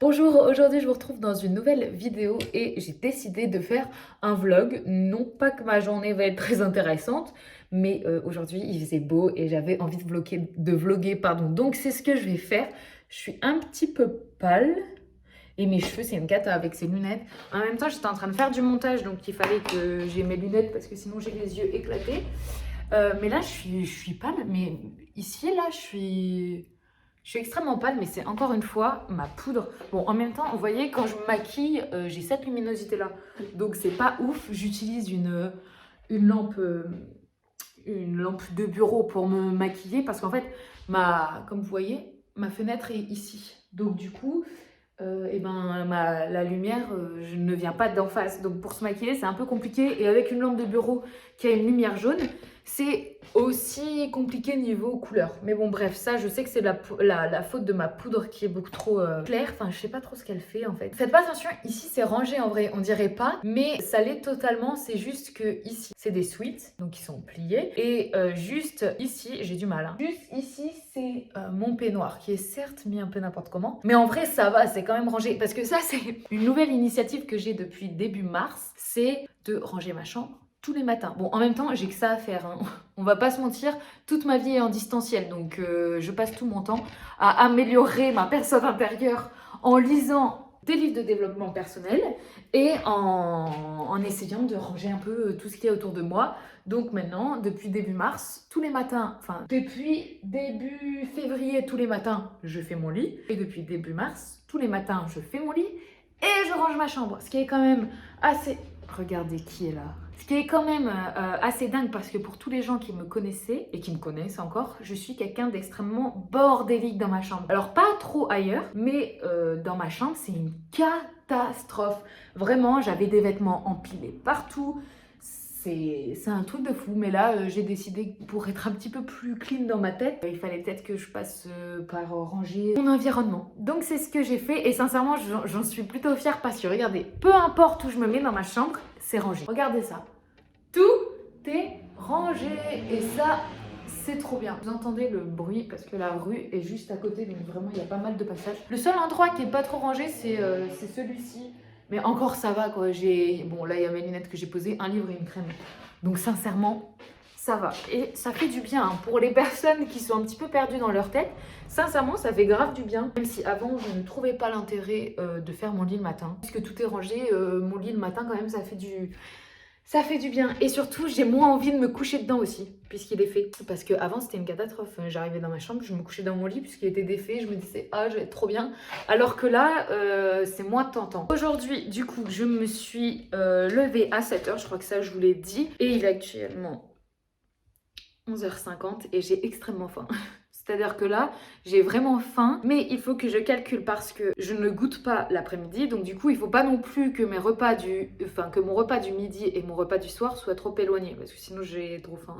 Bonjour, aujourd'hui je vous retrouve dans une nouvelle vidéo et j'ai décidé de faire un vlog. Non pas que ma journée va être très intéressante, mais aujourd'hui il faisait beau et j'avais envie de vloguer, pardon. Donc c'est ce que je vais faire. Je suis un petit peu pâle et mes cheveux c'est une cata avec ces lunettes. En même temps j'étais en train de faire du montage donc il fallait que j'ai mes lunettes parce que sinon j'ai les yeux éclatés. Mais là je suis pâle, mais ici là je suis extrêmement pâle, mais c'est encore une fois ma poudre. Bon, en même temps, vous voyez, quand je me maquille, j'ai cette luminosité-là. Donc, c'est pas ouf. J'utilise une lampe, une lampe de bureau pour me maquiller parce qu'en fait, comme vous voyez, ma fenêtre est ici. Donc, du coup, la lumière je ne vient pas d'en face. Donc, pour se maquiller, c'est un peu compliqué. Et avec une lampe de bureau qui a une lumière jaune, c'est aussi compliqué niveau couleur. Mais bon, bref, ça, je sais que c'est la faute de ma poudre qui est beaucoup trop claire. Enfin, je sais pas trop ce qu'elle fait en fait. Faites pas attention, ici c'est rangé en vrai, on dirait pas, mais ça l'est totalement. C'est juste que ici, c'est des sweats, donc ils sont pliés. Et juste ici, j'ai du mal. Hein. Juste ici, c'est mon peignoir qui est certes mis un peu n'importe comment. Mais en vrai, ça va, c'est quand même rangé. Parce que ça, c'est une nouvelle initiative que j'ai depuis début mars. C'est de ranger ma chambre tous les matins. Bon, en même temps, j'ai que ça à faire. Hein. On va pas se mentir, toute ma vie est en distanciel. Donc, je passe tout mon temps à améliorer ma personne intérieure en lisant des livres de développement personnel et en essayant de ranger un peu tout ce qui est autour de moi. Donc maintenant, depuis début mars, tous les matins, enfin depuis début février, tous les matins, je fais mon lit. Et depuis début mars, tous les matins, je fais mon lit et je range ma chambre. Ce qui est quand même assez... Regardez qui est là. Ce qui est quand même assez dingue parce que pour tous les gens qui me connaissaient et qui me connaissent encore, je suis quelqu'un d'extrêmement bordélique dans ma chambre. Alors pas trop ailleurs, mais dans ma chambre c'est une catastrophe. Vraiment, j'avais des vêtements empilés partout. C'est un truc de fou, mais là j'ai décidé pour être un petit peu plus clean dans ma tête, il fallait peut-être que je passe par ranger mon environnement. Donc c'est ce que j'ai fait et sincèrement j'en suis plutôt fière parce que regardez, peu importe où je me mets dans ma chambre, c'est rangé. Regardez ça, tout est rangé et ça c'est trop bien. Vous entendez le bruit parce que la rue est juste à côté, donc vraiment il y a pas mal de passages. Le seul endroit qui est pas trop rangé c'est celui-ci. Mais encore ça va quoi, bon là il y a mes lunettes que j'ai posées, un livre et une crème. Donc sincèrement, ça va. Et ça fait du bien hein. Pour les personnes qui sont un petit peu perdues dans leur tête, sincèrement ça fait grave du bien. Même si avant je ne trouvais pas l'intérêt de faire mon lit le matin. Puisque tout est rangé, mon lit le matin quand même ça fait du bien. Et surtout, j'ai moins envie de me coucher dedans aussi, puisqu'il est fait. Parce qu'avant, c'était une catastrophe. J'arrivais dans ma chambre, je me couchais dans mon lit, puisqu'il était défait. Je me disais, ah, je vais être trop bien. Alors que là, c'est moins tentant. Aujourd'hui, du coup, je me suis levée à 7h. Je crois que ça, je vous l'ai dit. Et il est actuellement 11h50 et j'ai extrêmement faim. C'est-à-dire que là, j'ai vraiment faim, mais il faut que je calcule parce que je ne goûte pas l'après-midi. Donc du coup, il ne faut pas non plus que que mon repas du midi et mon repas du soir soient trop éloignés parce que sinon j'ai trop faim.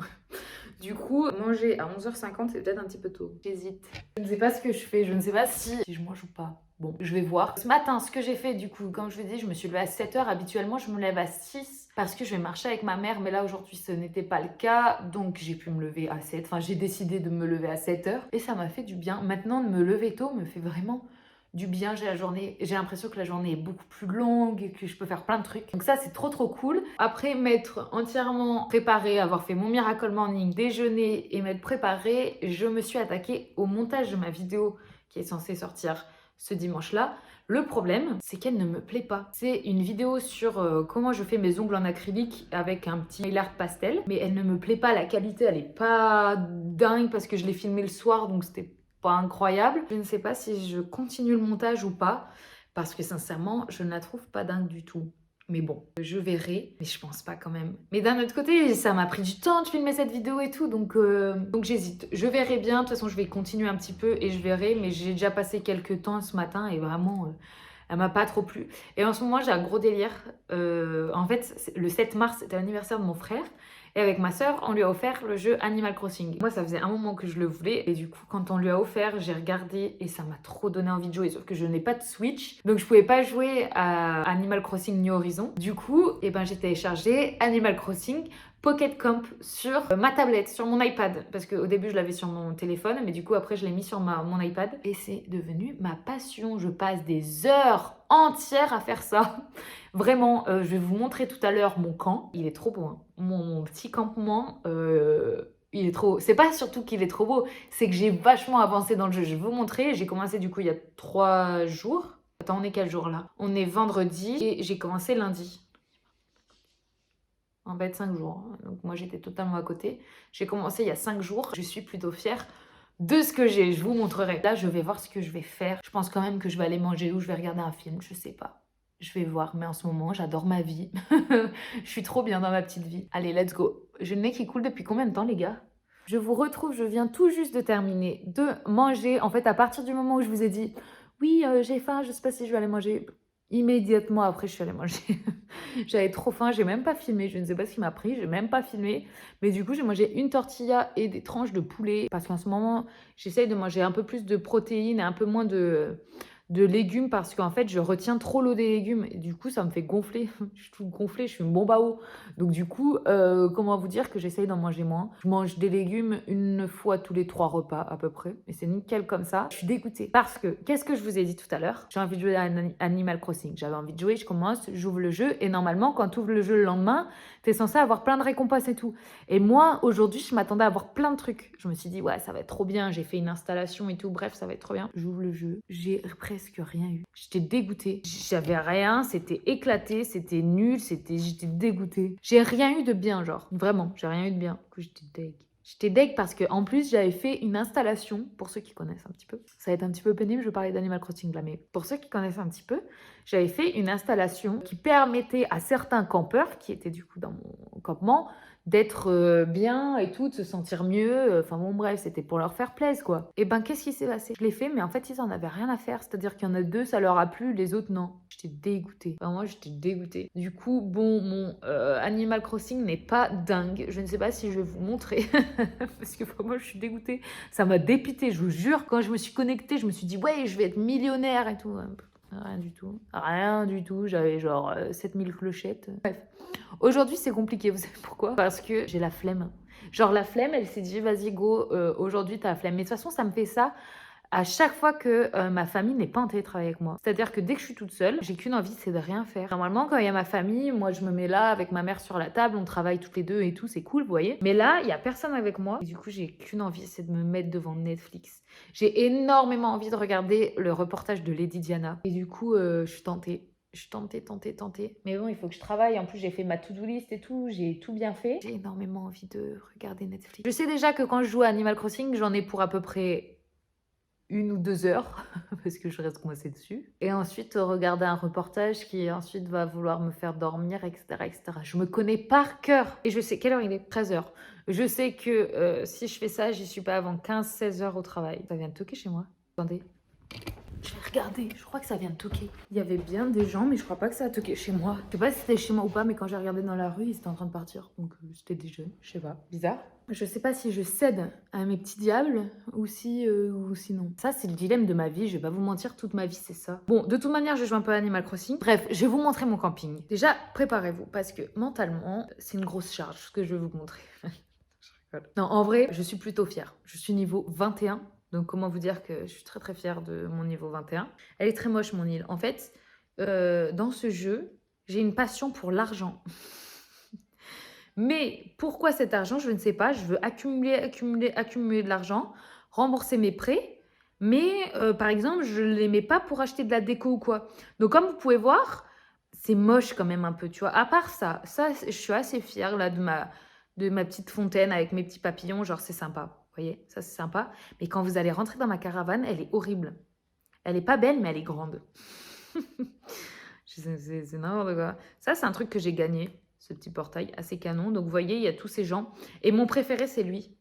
Du coup, manger à 11h50, c'est peut-être un petit peu tôt. J'hésite. Je ne sais pas ce que je fais, je ne sais pas si je mange ou pas. Bon, je vais voir. Ce matin, ce que j'ai fait, du coup, comme je vous ai dit, je me suis levée à 7h. Habituellement, je me lève à 6 parce que je vais marcher avec ma mère. Mais là, aujourd'hui, ce n'était pas le cas. Donc, j'ai pu me lever à 7. Enfin, j'ai décidé de me lever à 7h. Et ça m'a fait du bien. Maintenant, de me lever tôt me fait vraiment du bien. J'ai l'impression que la journée est beaucoup plus longue et que je peux faire plein de trucs. Donc ça, c'est trop trop cool. Après m'être entièrement préparée, avoir fait mon Miracle Morning, déjeuner et m'être préparée, je me suis attaquée au montage de ma vidéo qui est censée sortir ce dimanche-là. Le problème, c'est qu'elle ne me plaît pas. C'est une vidéo sur comment je fais mes ongles en acrylique avec un petit nail art pastel, mais elle ne me plaît pas. La qualité, elle est pas dingue parce que je l'ai filmée le soir, donc c'était pas incroyable. Je ne sais pas si je continue le montage ou pas, parce que sincèrement, je ne la trouve pas dingue du tout. Mais bon, je verrai, mais je pense pas quand même. Mais d'un autre côté, ça m'a pris du temps de filmer cette vidéo et tout, donc j'hésite. Je verrai bien, de toute façon je vais continuer un petit peu et je verrai, mais j'ai déjà passé quelques temps ce matin et vraiment, elle m'a pas trop plu. Et en ce moment, j'ai un gros délire. En fait, le 7 mars, c'était l'anniversaire de mon frère. Et avec ma soeur, on lui a offert le jeu Animal Crossing. Moi, ça faisait un moment que je le voulais. Et du coup, quand on lui a offert, j'ai regardé et ça m'a trop donné envie de jouer. Sauf que je n'ai pas de Switch. Donc, je pouvais pas jouer à Animal Crossing New Horizon. Du coup, j'ai téléchargé Animal Crossing Pocket Camp sur ma tablette, sur mon iPad. Parce qu'au début, je l'avais sur mon téléphone, mais du coup, après, je l'ai mis sur mon iPad. Et c'est devenu ma passion. Je passe des heures entières à faire ça. Vraiment, je vais vous montrer tout à l'heure mon camp. Il est trop beau, hein. Mon petit campement, il est trop... C'est pas surtout qu'il est trop beau, c'est que j'ai vachement avancé dans le jeu. Je vais vous montrer. J'ai commencé du coup il y a 3 jours. Attends, on est quel jour là? On est vendredi et j'ai commencé lundi. En fait, 5 jours. Donc moi, j'étais totalement à côté. J'ai commencé il y a 5 jours. Je suis plutôt fière de ce que j'ai. Je vous montrerai. Là, je vais voir ce que je vais faire. Je pense quand même que je vais aller manger ou je vais regarder un film. Je sais pas. Je vais voir. Mais en ce moment, j'adore ma vie. Je suis trop bien dans ma petite vie. Allez, let's go. J'ai le nez qui coule depuis combien de temps, les gars? Je vous retrouve. Je viens tout juste de terminer de manger. En fait, à partir du moment où je vous ai dit « Oui, j'ai faim, je sais pas si je vais aller manger », immédiatement après, je suis allée manger. J'avais trop faim, j'ai même pas filmé, je ne sais pas ce qui m'a pris, j'ai même pas filmé. Mais du coup, j'ai mangé une tortilla et des tranches de poulet. Parce qu'en ce moment, j'essaye de manger un peu plus de protéines et un peu moins de légumes. Parce qu'en fait, je retiens trop l'eau des légumes. Et du coup, ça me fait gonfler. Je suis toute gonflée, je suis une bombe à eau. Donc du coup, comment vous dire que j'essaye d'en manger moins. Je mange des légumes une fois tous les 3 repas à peu près. Et c'est nickel comme ça. Je suis dégoûtée. Parce que, qu'est-ce que je vous ai dit tout à l'heure? J'ai envie de jouer à Animal Crossing. J'avais envie de jouer, je commence, j'ouvre le jeu. Et normalement, quand tu ouvres le jeu le lendemain, t'es censé avoir plein de récompenses et tout. Et moi, aujourd'hui, je m'attendais à avoir plein de trucs. Je me suis dit, ouais, ça va être trop bien. J'ai fait une installation et tout. Bref, ça va être trop bien. J'ouvre le jeu. J'ai presque rien eu. J'étais dégoûtée. J'avais rien. C'était éclaté. C'était nul. J'étais dégoûtée. J'ai rien eu de bien, genre. Vraiment, j'ai rien eu de bien. Du coup, j'étais deg. J'étais deg parce que en plus j'avais fait une installation, pour ceux qui connaissent un petit peu. Ça va être un petit peu pénible, je vais parler d'Animal Crossing là, mais pour ceux qui connaissent un petit peu, j'avais fait une installation qui permettait à certains campeurs, qui étaient du coup dans mon campement, d'être bien et tout, de se sentir mieux. Enfin bon bref, c'était pour leur faire plaisir quoi. Et ben qu'est-ce qui s'est passé? Je l'ai fait, mais en fait ils en avaient rien à faire. C'est-à-dire qu'il y en a 2, ça leur a plu, les autres non. J'étais dégoûtée. Enfin, moi j'étais dégoûtée. Du coup, bon, mon Animal Crossing n'est pas dingue. Je ne sais pas si je vais vous montrer. Parce que vraiment je suis dégoûtée. Ça m'a dépitée, je vous jure. Quand je me suis connectée, je me suis dit ouais, je vais être millionnaire et tout. Rien du tout. Rien du tout. J'avais genre 7000 clochettes. Bref. Aujourd'hui, c'est compliqué. Vous savez pourquoi? Parce que j'ai la flemme. Genre, la flemme, elle s'est dit, vas-y, go, aujourd'hui, t'as la flemme. Mais de toute façon, ça me fait ça à chaque fois que ma famille n'est pas en télétravail avec moi. C'est-à-dire que dès que je suis toute seule, j'ai qu'une envie, c'est de rien faire. Normalement, quand il y a ma famille, moi, je me mets là avec ma mère sur la table, on travaille toutes les deux et tout, c'est cool, vous voyez. Mais là, il y a personne avec moi. Et du coup, j'ai qu'une envie, c'est de me mettre devant Netflix. J'ai énormément envie de regarder le reportage de Lady Diana. Et du coup, je suis tentée. Je suis tentée. Mais bon, il faut que je travaille. En plus, j'ai fait ma to-do list et tout. J'ai tout bien fait. J'ai énormément envie de regarder Netflix. Je sais déjà que quand je joue à Animal Crossing, j'en ai pour à peu près 1 ou 2 heures. Parce que je reste coincée dessus. Et ensuite, regarder un reportage qui ensuite va vouloir me faire dormir, etc., etc. Je me connais par cœur. Et je sais quelle heure il est? 13 heures. Je sais que si je fais ça, j'y suis pas avant 15-16 heures au travail. Ça vient de toquer chez moi. Attendez. Je vais regarder, je crois que ça vient de toquer. Il y avait bien des gens, mais je crois pas que ça a toqué chez moi. Je sais pas si c'était chez moi ou pas, mais quand j'ai regardé dans la rue, ils étaient en train de partir. Donc c'était des jeunes, je sais pas. Bizarre. Je sais pas si je cède à mes petits diables ou sinon. Ça, c'est le dilemme de ma vie. Je vais pas vous mentir, toute ma vie, c'est ça. Bon, de toute manière, je joue un peu à Animal Crossing. Bref, je vais vous montrer mon camping. Déjà, préparez-vous, parce que mentalement, c'est une grosse charge, ce que je vais vous montrer. Non, en vrai, je suis plutôt fière. Je suis niveau 21. Donc, comment vous dire que je suis très très fière de mon niveau 21. Elle est très moche, mon île. En fait, dans ce jeu, j'ai une passion pour l'argent. Mais pourquoi cet argent? Je ne sais pas. Je veux accumuler de l'argent, rembourser mes prêts. Mais, par exemple, je ne les mets pas pour acheter de la déco ou quoi. Donc, comme vous pouvez voir, c'est moche quand même un peu, tu vois. À part ça, je suis assez fière là de ma petite fontaine avec mes petits papillons. Genre, c'est sympa. Vous voyez, ça c'est sympa. Mais quand vous allez rentrer dans ma caravane, elle est horrible. Elle est pas belle, mais elle est grande. C'est n'importe quoi. Ça, c'est un truc que j'ai gagné, ce petit portail assez canon. Donc, vous voyez, il y a tous ces gens. Et mon préféré, c'est lui.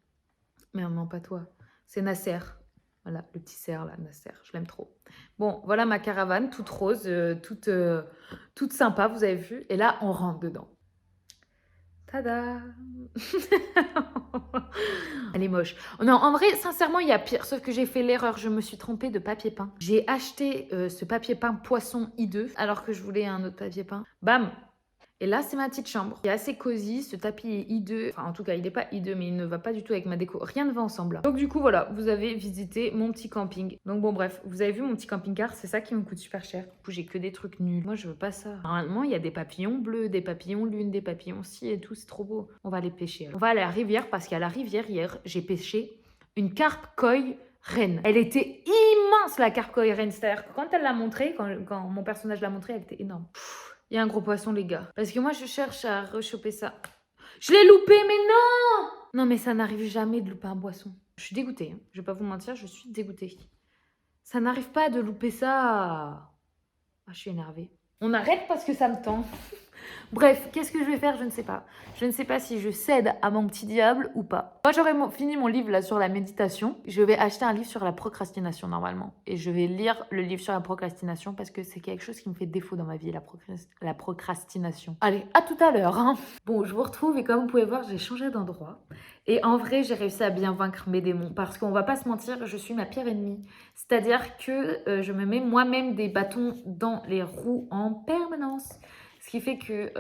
Mais non, pas toi. C'est Nasser. Voilà, le petit cerf là, Nasser. Je l'aime trop. Bon, voilà ma caravane, toute rose, toute sympa, vous avez vu. Et là, on rentre dedans. Tada. Elle est moche. Non, en vrai, sincèrement, il y a pire. Sauf que j'ai fait l'erreur. Je me suis trompée de papier peint. J'ai acheté ce papier peint poisson hideux alors que je voulais un autre papier peint. Bam! Et là, c'est ma petite chambre. C'est assez cosy. Ce tapis est hideux. Enfin, en tout cas, il n'est pas hideux, mais il ne va pas du tout avec ma déco. Rien ne va ensemble. Donc, du coup, voilà, vous avez visité mon petit camping. Donc, bon, bref, vous avez vu mon petit camping-car. C'est ça qui me coûte super cher. Du coup, j'ai que des trucs nuls. Moi, je veux pas ça. Normalement, il y a des papillons bleus, des papillons lune, des papillons ci et tout. C'est trop beau. On va aller pêcher. Alors. On va aller à la rivière parce qu'à la rivière, hier, j'ai pêché une carpe koi reine. Elle était immense, la carpe koi reine. C'est-à-dire que quand elle l'a montrée, quand mon personnage l'a montrée, elle était énorme. Il y a un gros poisson, les gars. Parce que moi, je cherche à rechoper ça. Je l'ai loupé, mais non! Non, mais ça n'arrive jamais de louper un poisson. Je suis dégoûtée. Hein. Je vais pas vous mentir, je suis dégoûtée. Ça n'arrive pas de louper ça. Ah, je suis énervée. On arrête parce que ça me tend. Bref, qu'est-ce que je vais faire? Je ne sais pas. Je ne sais pas si je cède à mon petit diable ou pas. Moi, j'aurais fini mon livre là sur la méditation. Je vais acheter un livre sur la procrastination normalement. Et je vais lire le livre sur la procrastination parce que c'est quelque chose qui me fait défaut dans ma vie, la procrastination. Allez, à tout à l'heure. Hein. Bon, je vous retrouve et comme vous pouvez voir, j'ai changé d'endroit. Et en vrai, j'ai réussi à bien vaincre mes démons parce qu'on va pas se mentir, je suis ma pire ennemie. C'est-à-dire que je me mets moi-même des bâtons dans les roues en permanence. Ce qui fait que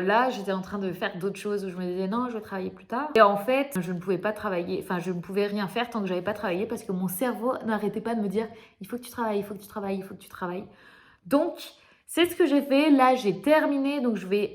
là, j'étais en train de faire d'autres choses où je me disais non, je vais travailler plus tard. Et en fait, je ne pouvais pas travailler, enfin, je ne pouvais rien faire tant que j'avais pas travaillé parce que mon cerveau n'arrêtait pas de me dire il faut que tu travailles, il faut que tu travailles, il faut que tu travailles. Donc, c'est ce que j'ai fait. Là, j'ai terminé. Donc, je vais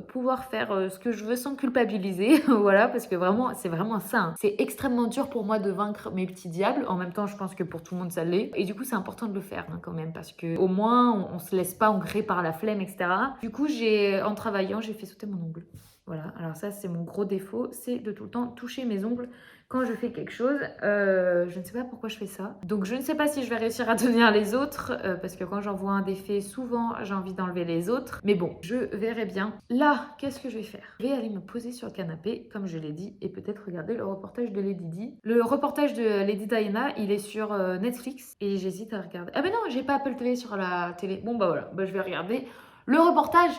pouvoir faire ce que je veux sans culpabiliser. Voilà, parce que vraiment, c'est vraiment ça. Hein. C'est extrêmement dur pour moi de vaincre mes petits diables. En même temps, je pense que pour tout le monde, ça l'est. Et du coup, c'est important de le faire hein, quand même. Parce que au moins, on se laisse pas ancrer par la flemme, etc. Du coup, en travaillant, j'ai fait sauter mon ongle. Voilà, alors ça, c'est mon gros défaut. C'est de tout le temps toucher mes ongles quand je fais quelque chose. Je ne sais pas pourquoi je fais ça. Donc, je ne sais pas si je vais réussir à tenir les autres. Parce que quand j'envoie un défait, souvent, j'ai envie d'enlever les autres. Mais bon, je verrai bien. Là, qu'est-ce que je vais faire? Je vais aller me poser sur le canapé, comme je l'ai dit, et peut-être regarder le reportage de Lady Di. Le reportage de Lady Diana, il est sur Netflix. Et j'hésite à regarder. Ah ben non, j'ai pas Apple TV sur la télé. Bon, bah voilà. Bah, je vais regarder le reportage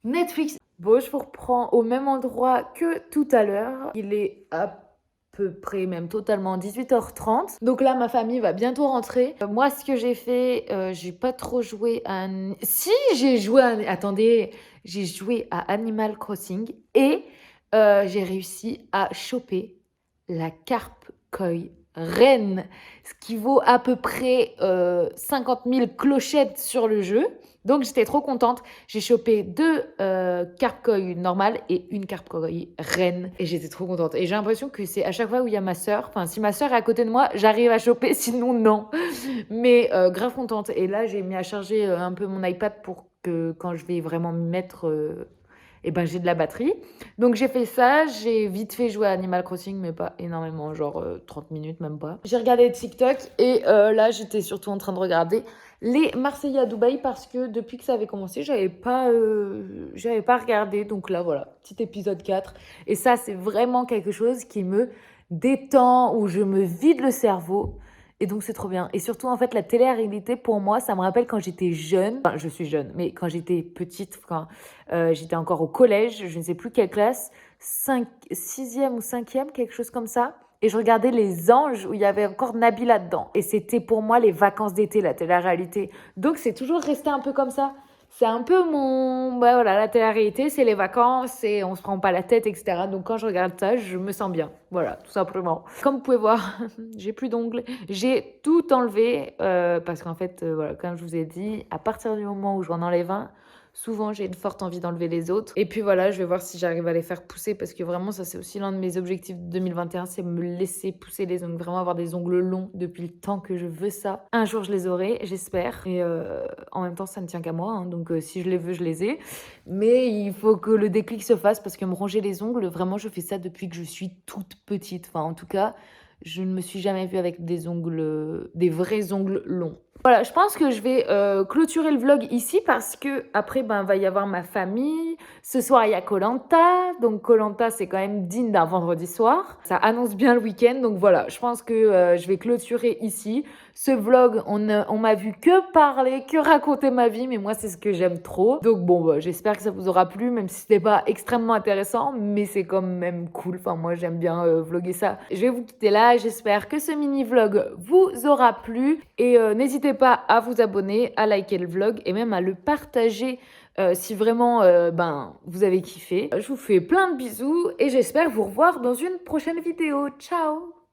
Netflix. Bon, je vous reprends au même endroit que tout à l'heure. Il est à peu près, même totalement 18h30. Donc là, ma famille va bientôt rentrer. Moi, ce que j'ai fait, j'ai pas trop joué à... Si, j'ai joué à... Attendez, j'ai joué à Animal Crossing et j'ai réussi à choper la carpe koi reine, ce qui vaut à peu près 50 000 clochettes sur le jeu. Donc j'étais trop contente. J'ai chopé 2 carpes koi normales et une carpe koi reine. Et j'étais trop contente. Et j'ai l'impression que c'est à chaque fois où il y a ma soeur. Enfin, si ma soeur est à côté de moi, j'arrive à choper. Sinon, non. Mais grave contente. Et là, j'ai mis à charger un peu mon iPad pour que quand je vais vraiment m'y mettre... et ben j'ai de la batterie. Donc j'ai fait ça, j'ai vite fait jouer à Animal Crossing, mais pas énormément, genre 30 minutes, même pas. J'ai regardé TikTok et là j'étais surtout en train de regarder les Marseillais à Dubaï parce que depuis que ça avait commencé, j'avais pas regardé. Donc là voilà, petit épisode 4. Et ça c'est vraiment quelque chose qui me détend, où je me vide le cerveau. Et donc, c'est trop bien. Et surtout, en fait, la télé-réalité, pour moi, ça me rappelle quand j'étais jeune. Enfin, je suis jeune, mais quand j'étais petite, quand j'étais encore au collège, je ne sais plus quelle classe, 6e ou 5e, quelque chose comme ça. Et je regardais Les Anges, où il y avait encore Nabila dedans. Et c'était pour moi les vacances d'été, la télé-réalité. Donc, c'est toujours resté un peu comme ça. C'est un peu mon... Bah voilà, la télé-réalité, c'est les vacances et on se prend pas la tête, etc. Donc quand je regarde ça, je me sens bien. Voilà, tout simplement. Comme vous pouvez voir, j'ai plus d'ongles. J'ai tout enlevé parce qu'en fait, voilà, comme je vous ai dit, à partir du moment où j'en enlève un, souvent j'ai une forte envie d'enlever les autres. Et puis voilà, je vais voir si j'arrive à les faire pousser parce que vraiment, ça c'est aussi l'un de mes objectifs de 2021, c'est me laisser pousser les ongles, vraiment avoir des ongles longs depuis le temps que je veux ça. Un jour, je les aurai, j'espère. Et en même temps, ça ne tient qu'à moi, hein, donc si je les veux, je les ai. Mais il faut que le déclic se fasse parce que me ronger les ongles, vraiment, je fais ça depuis que je suis toute petite. Enfin, en tout cas, je ne me suis jamais vue avec des ongles, des vrais ongles longs. Voilà, je pense que je vais clôturer le vlog ici parce que après, ben, va y avoir ma famille. Ce soir, il y a koh. Donc, koh, c'est quand même digne d'un vendredi soir. Ça annonce bien le week-end. Donc, voilà, je pense que je vais clôturer ici. Ce vlog, on m'a vu que parler, que raconter ma vie, mais moi, c'est ce que j'aime trop. Donc bon, bah, j'espère que ça vous aura plu, même si c'était pas extrêmement intéressant, mais c'est quand même cool. Enfin, moi, j'aime bien vlogger ça. Je vais vous quitter là. J'espère que ce mini vlog vous aura plu et n'hésitez pas à vous abonner, à liker le vlog et même à le partager si vraiment vous avez kiffé. Je vous fais plein de bisous et j'espère vous revoir dans une prochaine vidéo. Ciao!